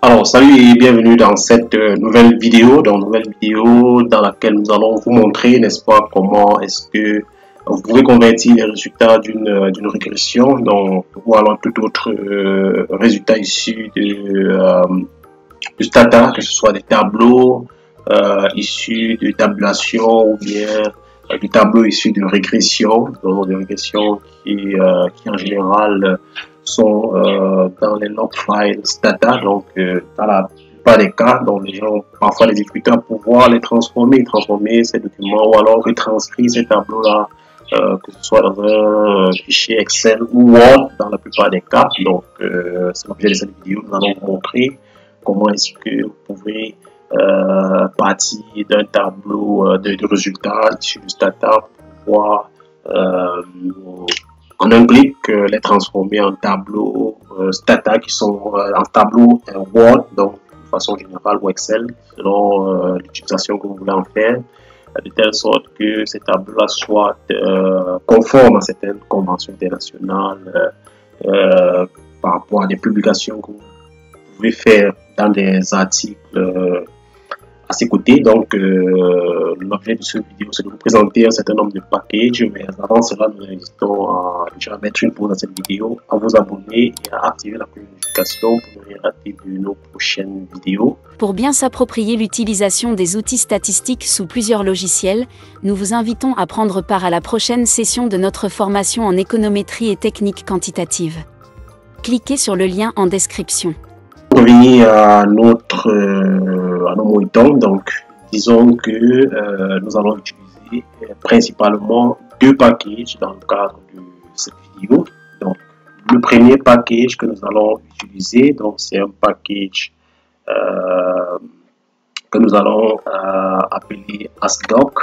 Alors, salut et bienvenue dans cette nouvelle vidéo, dans laquelle nous allons vous montrer, n'est-ce pas, comment est-ce que vous pouvez convertir les résultats d'une régression ou alors tout autre résultat issu de Stata, que ce soit des tableaux issus de tabulation ou bien des tableaux issus de régression, donc des régressions qui en général sont dans les log files Stata, donc dans la plupart des cas, donc les gens ont parfois des difficultés à pouvoir les transformer ces documents ou alors retranscrire ces tableaux-là, que ce soit dans un fichier Excel ou Word dans la plupart des cas. Donc c'est l'objet de cette vidéo, nous allons vous montrer comment est-ce que vous pouvez partir d'un tableau de résultats issus du Stata pour pouvoir en un clic les transformer en tableaux Stata qui sont en tableau Word, donc de façon générale, ou Excel, selon l'utilisation que vous voulez en faire, de telle sorte que ces tableaux-là soient conformes à certaines conventions internationales par rapport à des publications que vous pouvez faire dans des articles à ses côtés. Donc, l'objet de cette vidéo, c'est de vous présenter un certain nombre de packages, mais avant cela, nous invitons à déjà mettre une pause à cette vidéo, à vous abonner et à activer la notification pour ne rien rater de nos prochaines vidéos. Pour bien s'approprier l'utilisation des outils statistiques sous plusieurs logiciels, nous vous invitons à prendre part à la prochaine session de notre formation en économétrie et techniques quantitatives. Cliquez sur le lien en description. Revenir à nos moutons, donc disons que nous allons utiliser principalement deux packages dans le cadre de cette vidéo. Donc le premier package que nous allons utiliser, donc c'est un package que nous allons appeler ASDoc.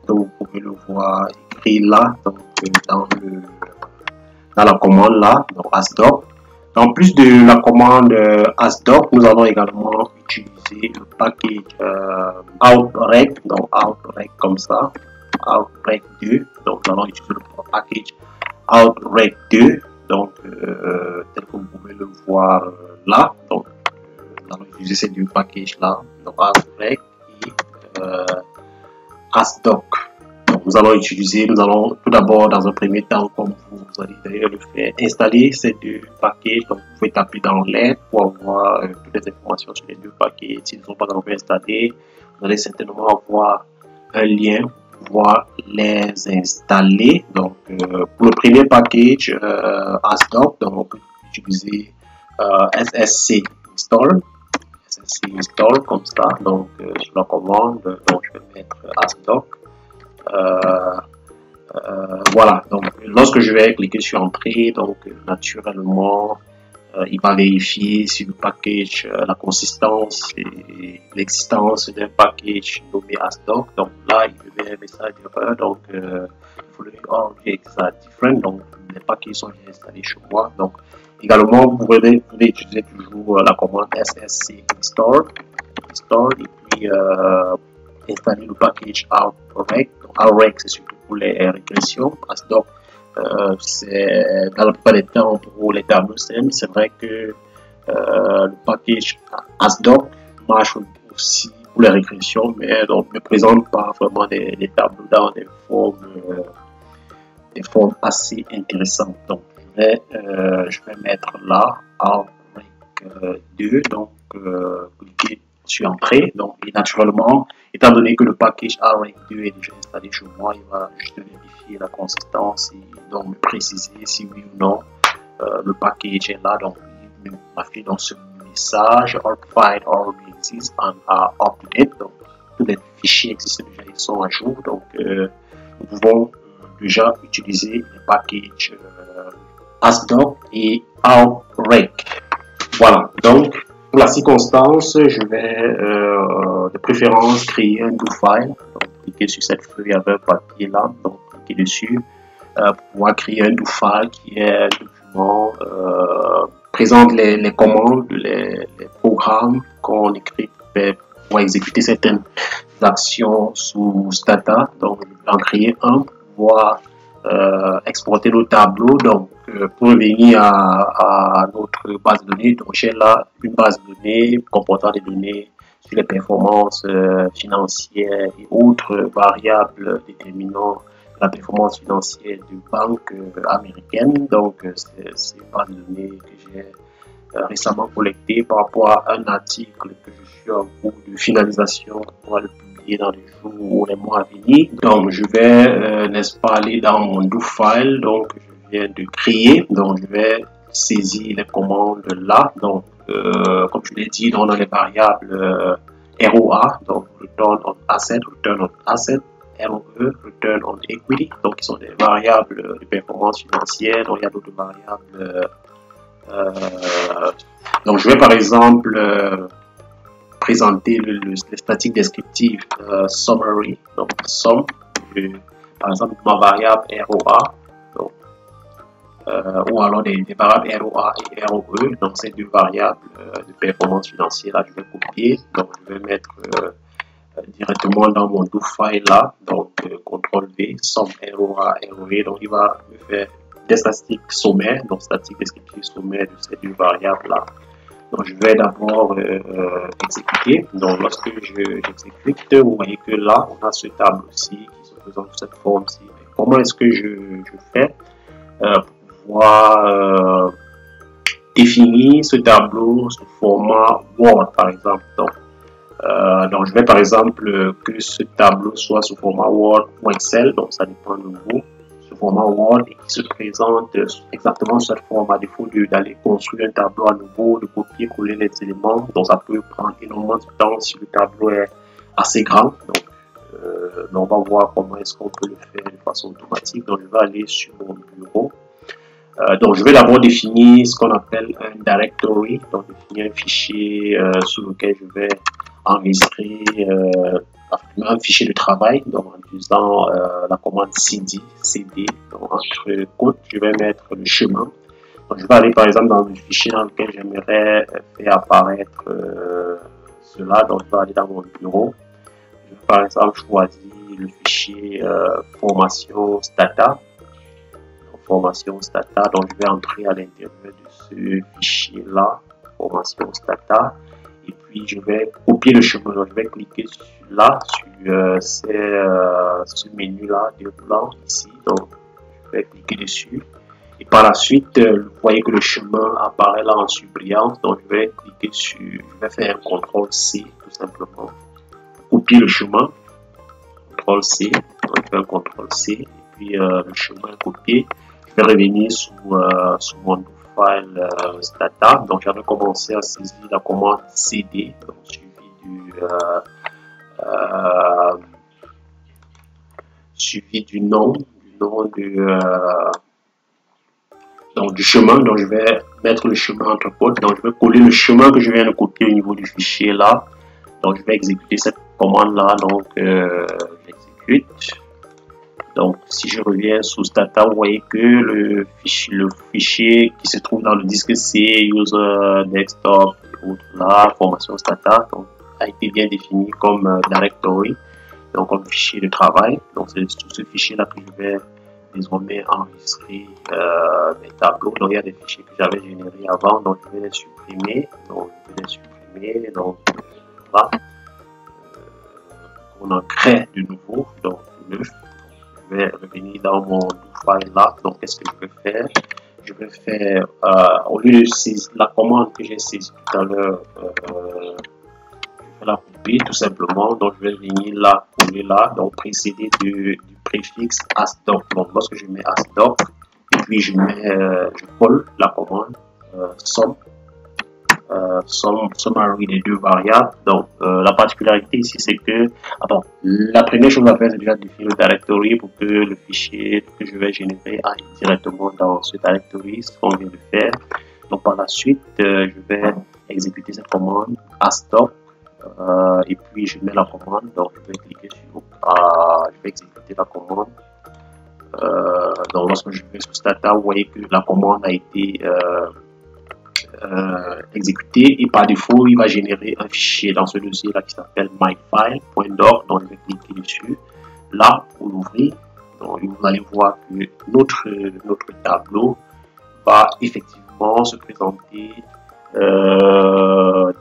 Donc vous pouvez le voir écrit là, donc dans la commande là, donc ASDoc. En plus de la commande ASDoc, nous allons également utiliser le package outrec, donc outrec comme ça, outrec 2. Donc nous allons utiliser le package outrec 2, donc tel que vous pouvez le voir là. Donc nous allons utiliser ces deux packages là, donc outrec et ASDoc. Nous allons tout d'abord dans un premier temps, comme vous allez d'ailleurs le faire, installer ces deux packages. Donc vous pouvez taper dans l'aide pour avoir toutes les informations sur les deux packages. S'ils ne sont pas encore installés, vous allez certainement avoir un lien pour pouvoir les installer. Donc pour le premier package ASDoc, donc on peut utiliser SSC install comme ça. Donc sur la commande, donc je vais mettre ASDoc. Voilà, donc lorsque je vais cliquer sur entrée, donc naturellement il va vérifier sur le package la consistance et l'existence d'un package nommé ASDoc. Donc là il me met un message d'erreur, donc following objects are different, donc les packages sont déjà installés chez moi. Donc également vous pouvez utiliser toujours la commande SSC install et puis installer le package outrec. Outrec c'est surtout pour les régressions. ASDoc c'est dans la plupart des temps pour les tableaux simples. C'est vrai que le package ASDoc marche aussi pour les régressions, mais donc ne présente pas vraiment des tableaux dans des formes assez intéressantes. Donc je vais mettre là outrec 2, donc cliquer sur entrée. Donc et naturellement, étant donné que le package outrec 2 est déjà installé chez moi, il va juste vérifier la consistance et donc me préciser si oui ou non le package est là. Donc il m'affiche dans ce message all files already exist and are up to date. Donc tous les fichiers existent déjà, ils sont à jour. Donc nous pouvons déjà utiliser les packages ASDoc et outrec. Voilà, donc pour la circonstance, je vais de préférence créer un do file. Donc, cliquer sur cette feuille avec un papier là, donc cliquer dessus pour pouvoir créer un do file qui est un document présente les commandes, les programmes qu'on écrit pour exécuter certaines actions sous Stata. Donc, je vais en créer un pour pouvoir exporter le tableau. Donc, pour revenir à notre base de données, donc j'ai là une base de données comportant des données sur les performances financières et autres variables déterminant la performance financière d'une banque américaine. Donc, c'est une base de données que j'ai récemment collectée par rapport à un article que je suis en cours de finalisation pour le publier dans les jours ou les mois à venir. Donc, je vais, n'est-ce pas, aller dans mon do file. Donc, je viens de créer. Donc, je vais saisir les commandes là. Donc, comme je l'ai dit, dans les variables ROA, donc Return on Asset, ROE, Return on Equity, donc qui sont des variables de performance financière. Donc, il y a d'autres variables. Donc, je vais par exemple présenter les statistiques descriptives summary, donc somme, par exemple ma variable ROA, donc, ou alors des variables ROA et ROE, donc ces deux variables de performance financière là, je vais copier, donc je vais mettre directement dans mon do file là, donc CTRL V, somme ROA, ROE, donc il va me faire des statistiques sommaires, donc statistiques descriptives sommaires de ces deux variables là. Donc je vais d'abord exécuter. Donc lorsque j'exécute, vous voyez que là on a ce tableau-ci qui se présente sous cette forme-ci. Comment est-ce que je fais pour pouvoir définir ce tableau sous format Word par exemple. Donc je vais par exemple que ce tableau soit sous format Word ou Excel, donc ça dépend de vous. Format Word et qui se présente exactement sous cette forme, à défaut d'aller construire un tableau à nouveau, de copier-coller les éléments. Donc ça peut prendre énormément de temps si le tableau est assez grand. Donc on va voir comment est-ce qu'on peut le faire de façon automatique. Donc je vais aller sur mon bureau. Donc je vais d'abord définir ce qu'on appelle un directory, donc définir un fichier sur lequel je vais enregistrer un fichier de travail, donc en utilisant la commande CD, donc entre côtes, je vais mettre le chemin. Donc je vais aller par exemple dans le fichier dans lequel j'aimerais faire apparaître cela, donc je vais aller dans mon bureau. Je vais par exemple choisir le fichier formation stata. Formation stata, donc je vais entrer à l'intérieur de ce fichier là, formation stata, et puis je vais copier le chemin. Donc je vais cliquer là sur ce menu là déroulant ici, donc je vais cliquer dessus et par la suite vous voyez que le chemin apparaît là en surbrillance, donc je vais cliquer sur, je vais faire un CTRL C tout simplement, copier le chemin, CTRL C, donc je fais un CTRL C et puis le chemin est copié. Je vais revenir sur mon file stata. Donc j'avais commencé à saisir la commande CD, donc suivi du nom du chemin. Donc je vais mettre le chemin entre côtes. Donc je vais coller le chemin que je viens de copier au niveau du fichier là. Donc je vais exécuter cette commande là. Donc j'exécute. Donc, si je reviens sous Stata, vous voyez que le fichier qui se trouve dans le disque C, User, Desktop, et autres là, formation Stata, donc, a été bien défini comme directory, donc comme fichier de travail. Donc, c'est sur ce fichier-là que je vais désormais enregistrer mes tableaux. Donc, il y a des fichiers que j'avais générés avant, donc je vais les supprimer. Donc, voilà. On en crée de nouveau, donc neuf. Je vais revenir dans mon file là. Donc, qu'est-ce que je vais faire? Je vais faire, au lieu de saisir la commande que j'ai saisie tout à l'heure, je vais la couper tout simplement. Donc, je vais venir là, coller là, donc précédé du préfixe asdoc. Donc, lorsque je mets asdoc, et puis je colle la commande summary des deux variables. Donc la particularité ici c'est que la première chose à faire c'est déjà définir le directory pour que le fichier que je vais générer aille directement dans ce directory, ce qu'on vient de faire. Donc par la suite je vais exécuter cette commande asdoc et puis je mets la commande. Donc je vais cliquer sur je vais exécuter la commande. Donc lorsque je vais sur Stata, vous voyez que la commande a été exécuté et par défaut il va générer un fichier dans ce dossier là qui s'appelle myfile.doc. donc je vais cliquer dessus là pour l'ouvrir. Donc vous allez voir que notre tableau va effectivement se présenter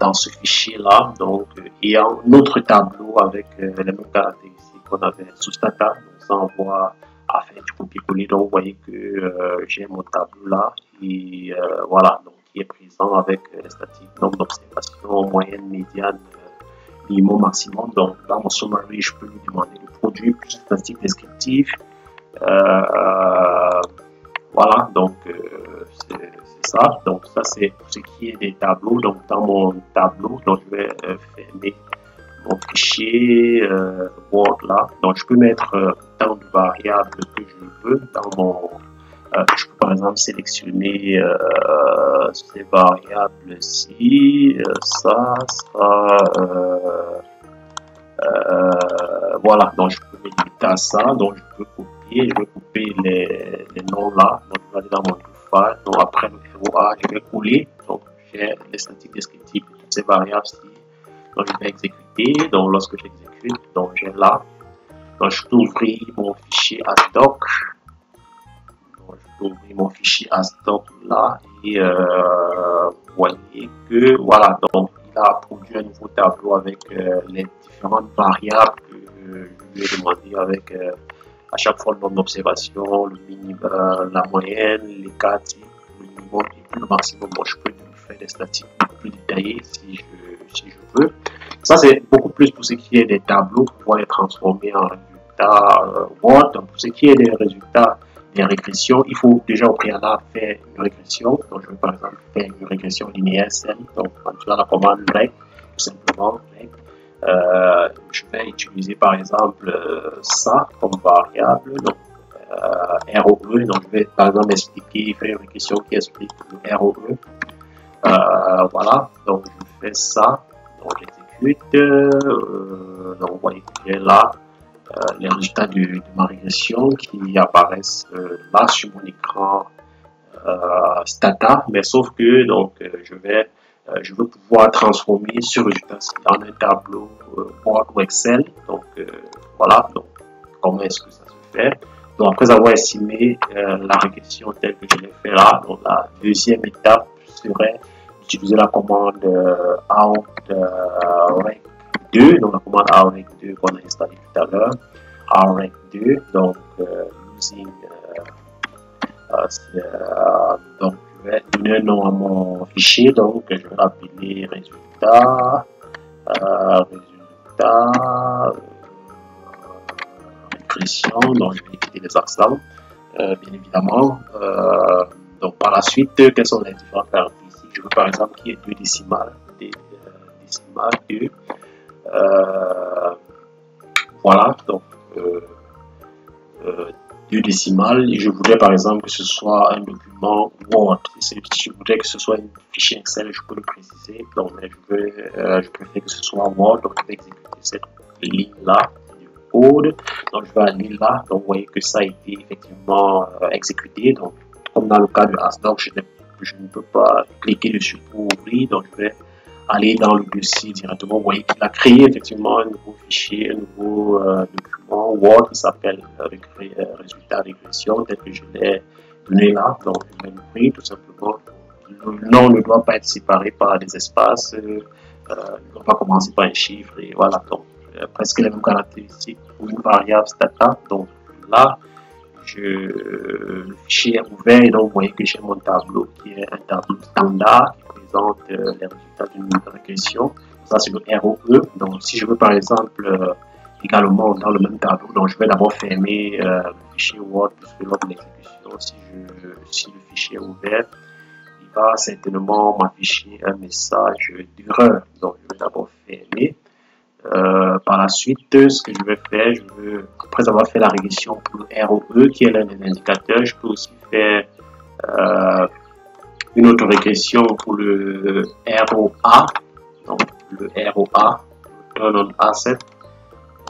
dans ce fichier-là, donc, et un autre tableau avec les mêmes caractéristiques qu'on avait sous Stata. Donc, ça envoie à faire du copier-coller. Donc, vous voyez que j'ai mon tableau là, et voilà, donc, qui est présent avec les statistiques, nombre d'observations, moyenne, médiane, minimum, maximum. Donc, dans mon summary, je peux lui demander de produire plus de statistiques descriptives. Voilà, donc c'est ça. Donc ça c'est pour ce qui est des tableaux. Donc dans mon tableau, donc je vais fermer mon fichier Word là. Donc je peux mettre tant de variables que je veux dans mon. Je peux par exemple sélectionner ces variables-ci, ça. Voilà, donc je peux me limiter à ça. Donc je peux copier, je vais couper les noms là. Donc je vais aller dans mon file. Donc après le ROA, je vais coller. Donc j'ai les statistiques descriptives de toutes ces variables-ci. Donc je vais exécuter. Donc lorsque j'exécute, donc j'ai là. Donc je peux ouvrir mon fichier à stock. Donc je peux ouvrir mon fichier à stock là. Et vous voyez que voilà, donc il a produit un nouveau tableau avec les différentes variables que je lui ai demandé avec à chaque fois le nombre d'observations, le minimum, la moyenne, les cas types, le minimum et puis le maximum. Bon, je peux faire des statistiques beaucoup plus détaillées si je veux. Ça, c'est beaucoup plus pour ce qui est des tableaux, pour pouvoir les transformer en résultats Word. Donc, pour ce qui est des résultats des régressions, il faut déjà au préalable faire une régression. Donc, je vais par exemple faire une régression linéaire SL. Donc, en utilisant la commande reg, tout simplement reg. Je vais utiliser par exemple ça comme variable, donc ROE. Donc, je vais par exemple expliquer, faire une régression qui explique le ROE. Voilà, donc je fais ça. Donc, j'exécute. Donc, vous voyez que j'ai là les résultats de ma régression qui apparaissent là sur mon écran Stata, mais sauf que donc je veux pouvoir transformer ce résultat-ci en un tableau Word ou Excel. Donc voilà, donc comment est-ce que ça se fait? Donc après avoir estimé la régression telle que je l'ai fait là, donc la deuxième étape serait d'utiliser la commande out reg2, donc la commande reg2 qu'on a installée tout à l'heure, reg2, donc using donc je vais donner un nom à mon fichier, donc je vais l'appeler résultat régression, donc je vais éviter les accents bien évidemment. Donc par la suite, quelles sont les différentes caractéristiques? Je veux par exemple qu'il y ait deux décimales, deux. Voilà, donc deux décimales, et je voudrais par exemple que ce soit un document Word. Si je voudrais que ce soit un fichier Excel, je peux le préciser. Donc je préfère que ce soit Word, donc je vais exécuter cette ligne là du code. Donc je vais aller là, donc vous voyez que ça a été effectivement exécuté. Donc comme dans le cas de Asdoc, je ne peux pas cliquer dessus pour ouvrir, donc je vais aller dans le dossier directement. Vous voyez qu'il a créé effectivement un nouveau fichier, un nouveau document Word qui s'appelle résultat régression tel que je l'ai donné là. Donc je vais l'ouvrir tout simplement. Le nom ne doit pas être séparé par des espaces, ne doit pas commencer par un chiffre, et voilà. Donc presque les mêmes caractéristiques pour une variable Stata. Donc là, le fichier est ouvert et donc vous voyez que j'ai mon tableau qui est un tableau standard qui présente les résultats d'une régression. Ça c'est le ROE. Donc si je veux par exemple également dans le même tableau, donc je vais d'abord fermer le fichier Word puisque lors de l'exécution, si le fichier est ouvert, il va certainement m'afficher un message d'erreur. Donc je vais d'abord fermer. Par la suite, ce que je vais faire, après avoir fait la régression pour le ROE, qui est l'un des indicateurs, je peux aussi faire une autre régression pour le ROA, donc le ROA, Return on Asset,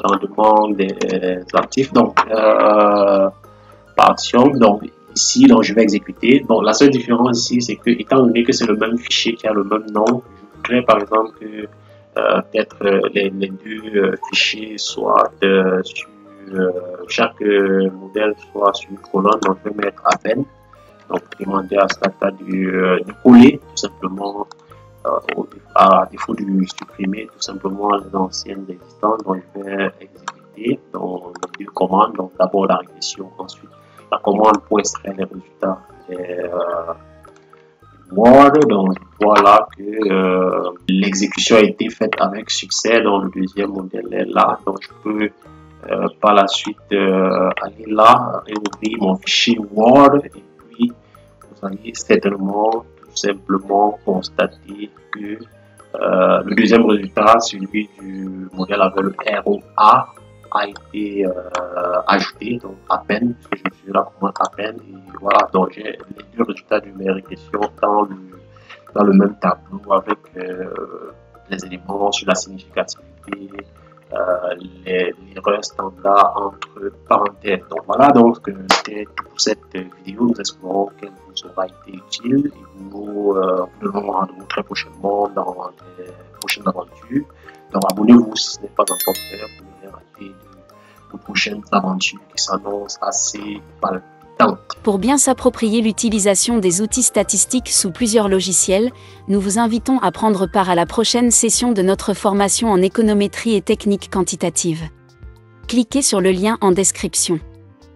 rendement des actifs, donc par action. Donc ici, donc, je vais exécuter. Donc la seule différence ici, c'est que étant donné que c'est le même fichier qui a le même nom, je voudrais par exemple que peut-être les deux fichiers soient sur chaque modèle soit sur une colonne, donc je vais mettre append. Donc Donc, demander à Stata de coller tout simplement, à défaut de supprimer tout simplement les anciennes existantes. Donc, je vais exécuter dans les deux commandes. Donc, d'abord la régression, ensuite la commande pour extraire les résultats Word. Donc, voilà que l'exécution a été faite avec succès. Donc, le deuxième modèle est là. Donc, je peux par la suite aller là, réouvrir mon fichier Word et puis vous allez certainement tout simplement constater que le deuxième résultat, celui du modèle avec le ROA, a été ajouté, donc à peine, parce que je suis là pour à peine, et voilà, donc j'ai les deux résultats de mes régressions dans le même tableau avec les éléments sur la significativité, l'erreur standard entre parenthèses. Donc voilà, donc c'était tout pour cette vidéo. Nous espérons qu'elle vous aura été utile et nous devons rendez-vous très prochainement dans les prochaines aventures. Donc abonnez-vous si ce n'est pas encore fait pour ne rien rater de prochaines aventures qui s'annoncent assez palpitantes. Pour bien s'approprier l'utilisation des outils statistiques sous plusieurs logiciels, nous vous invitons à prendre part à la prochaine session de notre formation en économétrie et technique quantitative. Cliquez sur le lien en description.